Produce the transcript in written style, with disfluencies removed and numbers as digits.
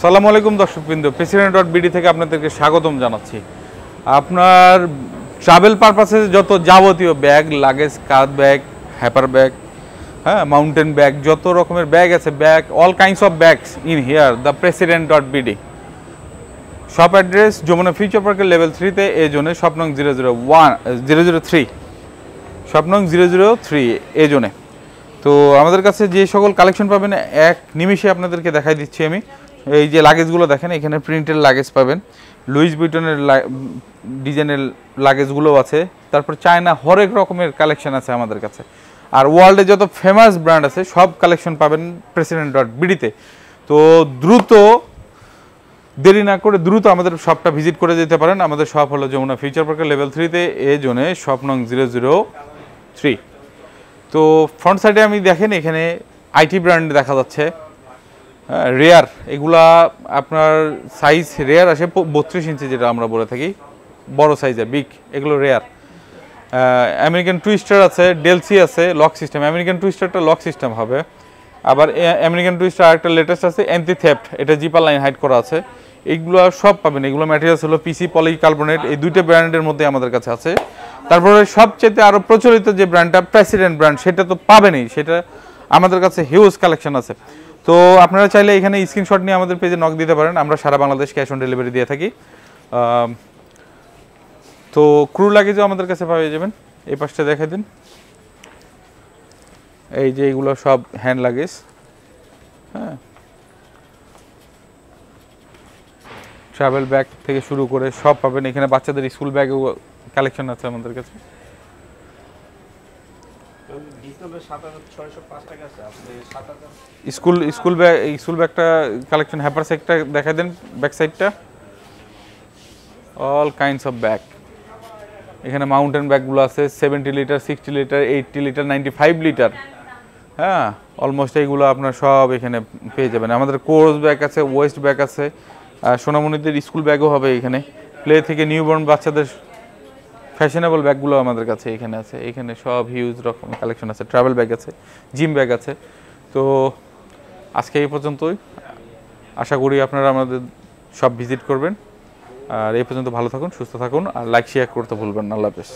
আসসালামু আলাইকুম দর্শকবৃন্দ, প্রেসিডেন্ট.বিডি থেকে আপনাদেরকে স্বাগতম জানাচ্ছি। আপনার ট্রাভেল পারপাসে যত যাবতীয় ব্যাগ, লাগেজ, কাঁধ ব্যাগ, হ্যাপার ব্যাগ, হ্যাঁ, মাউন্টেন ব্যাগ, যত রকমের ব্যাগ আছে, bag, all kinds of bags in here the president BD. Shop address Jamuna future পার্কের লেভেল 3-তে, এই জোনে, শপ নং 003, শপ নং 003 এই জোনে। তো আমাদের কাছে যে সকল কালেকশন পাবেন এক নিমিষে আপনাদেরকে দেখাই দিচ্ছি আমি। এই যে লাগেজগুলো দেখেন, এখানে প্রিন্টের লাগেজ পাবেন, লুইস বুইটনের ডিজাইনের লাগেজগুলো আছে, তারপর চায়না হরেক রকমের কালেকশন আছে আমাদের কাছে। আর ওয়ার্ল্ডে যত ফেমাস ব্র্যান্ড আছে সব কালেকশন পাবেন প্রেসিডেন্ট.বিডিতে। তো দ্রুত দেরি না করে দ্রুত আমাদের শপটা ভিজিট করে যেতে পারেন। আমাদের শপ হলো যমুনা ফিউচার পার্কের লেভেল 3-তে, এই জোনে, শপ নং 003। তো ফ্রন্ট সাইডে আমি দেখেন এখানে আইটি ব্র্যান্ড দেখা যাচ্ছে, রেয়ার, এগুলা আপনার সাইজ রেয়ার আসে 32 ইঞ্চি, যেটা আমরা বলে থাকি বড় সাইজের বিগ, এগুলো রেয়ার। আমেরিকান টুইস্টার আছে, ডেলসি আছে, লক সিস্টেম। আমেরিকান টুইস্টারটা লক সিস্টেম হবে। আবার আমেরিকান টুইস্টার আরেকটা লেটেস্ট আছে, অ্যান্টি থেফট, এটা জিপার লাইন হাইড করা আছে। এইগুলো সব পাবেন। এগুলো ম্যাটেরিয়ালস হলো পিসি পলিকার্বনেট, এই দুইটা ব্র্যান্ডের মধ্যে আমাদের কাছে আছে। তারপরে সবচেয়ে আরও প্রচলিত যে ব্র্যান্ডটা প্রেসিডেন্ট ব্র্যান্ড, সেটা তো পাবেনই, সেটা আমাদের কাছে হিউজ কালেকশন আছে। তো আপনারা চাইলে এখানে স্ক্রিনশট নিয়ে আমাদের পেজে নক দিতে পারেন। আমরা সারা বাংলাদেশ ক্যাশ অন ডেলিভারি দিয়ে থাকি। তো ক্রু লাগেজও আমাদের কাছে পাওয়া যাবেন। এই পাশটা দেখাই দিন, এই যে এইগুলো সব হ্যান্ড লাগেজ, হ্যাঁ, ট্রাভেল ব্যাগ থেকে শুরু করে সব পাবেন এখানে। বাচ্চাদের স্কুল ব্যাগও কালেকশন আছে আমাদের কাছে। স্কুল ব্যাগটা কালেকশন, হ্যাপার সাইডটা দেখাই দেন, ব্যাক সাইডটা, অল কাইন্ডস অফ ব্যাগ। এখানে মাউন্টেন ব্যাগগুলো আছে 70 লিটার, 60 লিটার, 80 লিটার, 95 লিটার, হ্যাঁ, অলমোস্ট এইগুলো আপনার সব এখানে পেয়ে যাবেন। আমাদের কোর্স ব্যাগ আছে, ওয়েস্ট ব্যাগ আছে, সোনামণিদের স্কুল ব্যাগও হবে এখানে। প্লে থেকে নিউবর্ন বাচ্চাদের ফ্যাশনেবল ব্যাগগুলো আমাদের কাছে এখানে আছে। এখানে সব হিউজ রকম কালেকশন আছে, ট্রাভেল ব্যাগ আছে, জিম ব্যাগ আছে। তো আজকে এই পর্যন্তই। আশা করি আপনারা আমাদের সব ভিজিট করবেন। আর এই পর্যন্ত ভালো থাকুন, সুস্থ থাকুন, আর লাইক শেয়ার করতে ভুলবেন না। আল্লাহ হাফেজ।